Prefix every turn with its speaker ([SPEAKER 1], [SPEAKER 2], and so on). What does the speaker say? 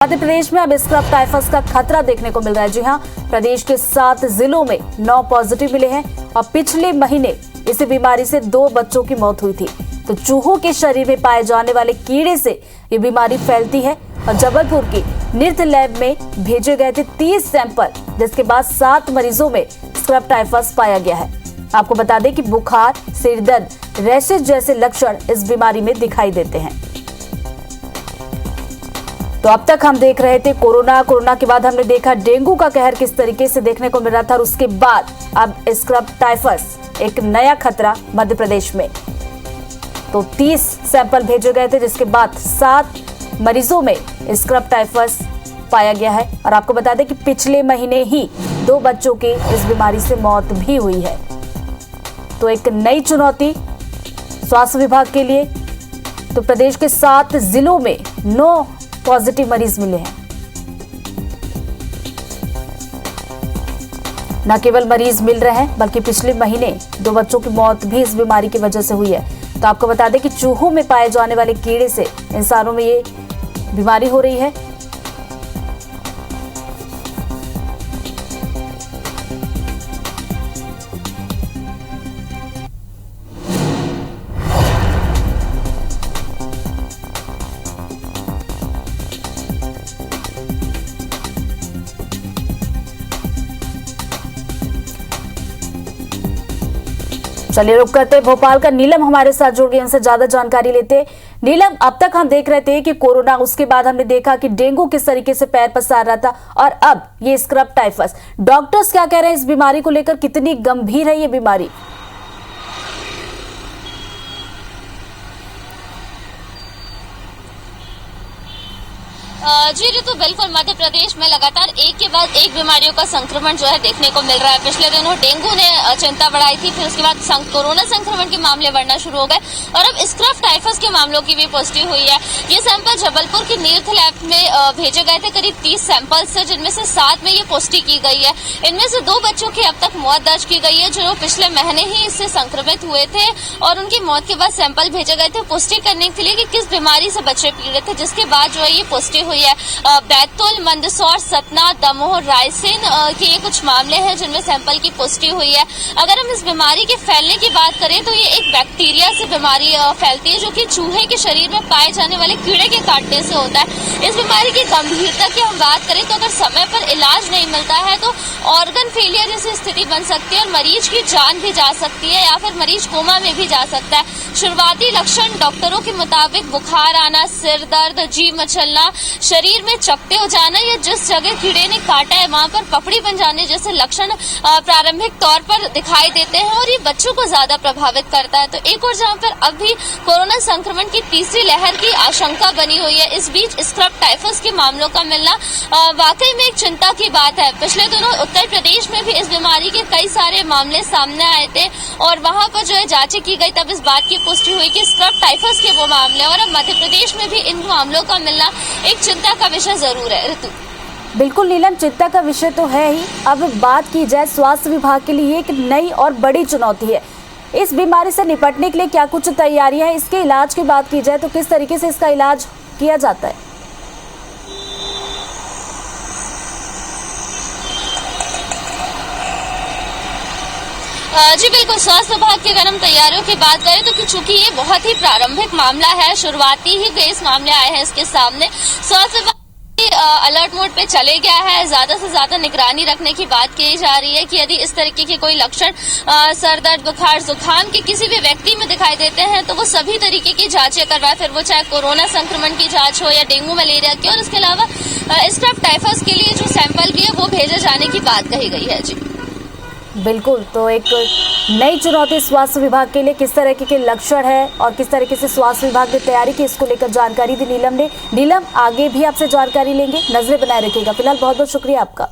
[SPEAKER 1] मध्य प्रदेश में अब scrub typhus का खतरा देखने को मिल रहा है। जी हां, प्रदेश के 7 जिलों में 9 पॉजिटिव मिले हैं और पिछले महीने इस बीमारी से 2 बच्चों की मौत हुई थी। तो चूहों के शरीर में पाए जाने वाले कीड़े से ये बीमारी फैलती है और जबलपुर की नृत्य लैब में भेजे गए थे 30 सैंपल, जिसके बाद 7 मरीजों में स्क्रब टाइफस पाया गया है। आपको बता दें कि बुखार, सिरदर्द, रैशेज जैसे लक्षण इस बीमारी में दिखाई देते हैं। तो अब तक हम देख रहे थे कोरोना के बाद हमने देखा डेंगू का कहर किस तरीके से देखने को मिल रहा था, और उसके बाद अब स्क्रब टाइफस एक नया खतरा मध्य प्रदेश में। तो 30 सैंपल भेजे गए थे, जिसके बाद 7 मरीजों में स्क्रब टाइफस पाया गया है। और आपको बता दें कि पिछले महीने ही 2 बच्चों की इस बीमारी से मौत भी हुई है। तो एक नई चुनौती स्वास्थ्य विभाग के लिए। तो प्रदेश के 7 जिलों में 9 पॉजिटिव मरीज मिले हैं। न केवल मरीज मिल रहे हैं, बल्कि पिछले महीने 2 बच्चों की मौत भी इस बीमारी की वजह से हुई है। तो आपको बता दें कि चूहों में पाए जाने वाले कीड़े से इंसानों में ये बीमारी हो रही है। चलिए रुक करते हैं, भोपाल का नीलम हमारे साथ जुड़ गए, उनसे ज्यादा जानकारी लेते हैं। नीलम, अब तक हम देख रहे थे कि कोरोना, उसके बाद हमने देखा कि डेंगू किस तरीके से पैर पसार रहा था, और अब ये स्क्रब टाइफस। डॉक्टर्स क्या कह रहे हैं इस बीमारी को लेकर, कितनी गंभीर है ये बीमारी?
[SPEAKER 2] जी ऋतु, बिल्कुल मध्य प्रदेश में लगातार एक के बाद एक बीमारियों का संक्रमण जो है देखने को मिल रहा है। पिछले दिनों डेंगू ने चिंता बढ़ाई थी, फिर उसके बाद कोरोना संक्रमण के मामले बढ़ना शुरू हो गए और अब स्क्रब टाइफस के मामलों की भी पुष्टि हुई है। ये सैंपल जबलपुर की नृत्य लैब में भेजे गए थे, करीब 30 सैंपल से, जिनमें से 7 में ये पुष्टि की गई है। इनमें से 2 बच्चों की अब तक मौत दर्ज की गई है, जो पिछले महीने ही इससे संक्रमित हुए थे, और उनकी मौत के बाद सैंपल भेजे गए थे पुष्टि करने के लिए कि किस बीमारी से बच्चे पीड़ित थे, जिसके बाद जो है ये पुष्टि हुई है। बैतूल, मंदसौर, सतना, दमोह, रायसेन के ये कुछ मामले हैं जिनमें सैंपल की पुष्टि हुई है। अगर हम इस बीमारी के फैलने की बात करें तो ये एक बैक्टीरिया से बीमारी फैलती है, जो कि चूहे के शरीर में पाए जाने वाले कीड़े के काटने से होता है। इस बीमारी की गंभीरता की हम बात करें तो अगर समय पर इलाज नहीं मिलता है तो ऑर्गन फेलियर जैसी स्थिति बन सकती है और मरीज की जान भी जा सकती है, या फिर मरीज कोमा में भी जा सकता है। शुरुआती लक्षण डॉक्टरों के मुताबिक बुखार आना, सिर दर्द, जी मचलना, शरीर में चकते हो जाना, या जिस जगह कीड़े ने काटा है वहां पर पपड़ी बन जाने जैसे लक्षण प्रारंभिक तौर पर दिखाई देते हैं, और ये बच्चों को ज्यादा प्रभावित करता है। तो एक और जहां पर अब भी कोरोना संक्रमण की तीसरी लहर की आशंका बनी हुई है, इस बीच स्क्रब टाइफस के मामलों का मिलना वाकई में एक चिंता की बात है। पिछले दिनों उत्तर प्रदेश में भी इस बीमारी के कई सारे मामले सामने आए थे, और वहां पर जो है जांचें की गई, तब इस बात की पुष्टि हुई कि स्क्रब टाइफस के वो मामले, और अब मध्य प्रदेश में भी इन मामलों का मिलना एक चिंता का विषय जरूर है। ऋतु,
[SPEAKER 1] बिल्कुल नीलम, चिंता का विषय तो है ही। अब बात की जाए स्वास्थ्य विभाग के लिए एक नई और बड़ी चुनौती है। इस बीमारी से निपटने के लिए क्या कुछ तैयारियां हैं? इसके इलाज की बात की जाए तो किस तरीके से इसका इलाज किया जाता है?
[SPEAKER 2] जी बिल्कुल, स्वास्थ्य विभाग की अगर हम तैयारियों की बात करें तो चूंकि ये बहुत ही प्रारंभिक मामला है, शुरुआती ही केस मामले आए हैं इसके सामने, स्वास्थ्य विभाग अलर्ट मोड पे चले गया है। ज्यादा से ज्यादा निगरानी रखने की बात की जा रही है कि यदि इस तरीके के कोई लक्षण सर दर्द, बुखार, जुकाम के किसी भी व्यक्ति में दिखाई देते हैं तो वो सभी तरीके की जांचें करवाए, फिर वो चाहे कोरोना संक्रमण की जांच हो या डेंगू मलेरिया की। और इसके अलावा स्क्रब टाइफस के लिए जो सैंपल भी है वो भेजे जाने की बात कही गई है। जी
[SPEAKER 1] बिल्कुल, तो एक नई चुनौती स्वास्थ्य विभाग के लिए, किस तरह के लक्षण है और किस तरीके से स्वास्थ्य विभाग ने तैयारी की, इसको लेकर जानकारी दी नीलम ने। नीलम, आगे भी आपसे जानकारी लेंगे, नजरें बनाए रखिएगा। फिलहाल बहुत बहुत शुक्रिया आपका।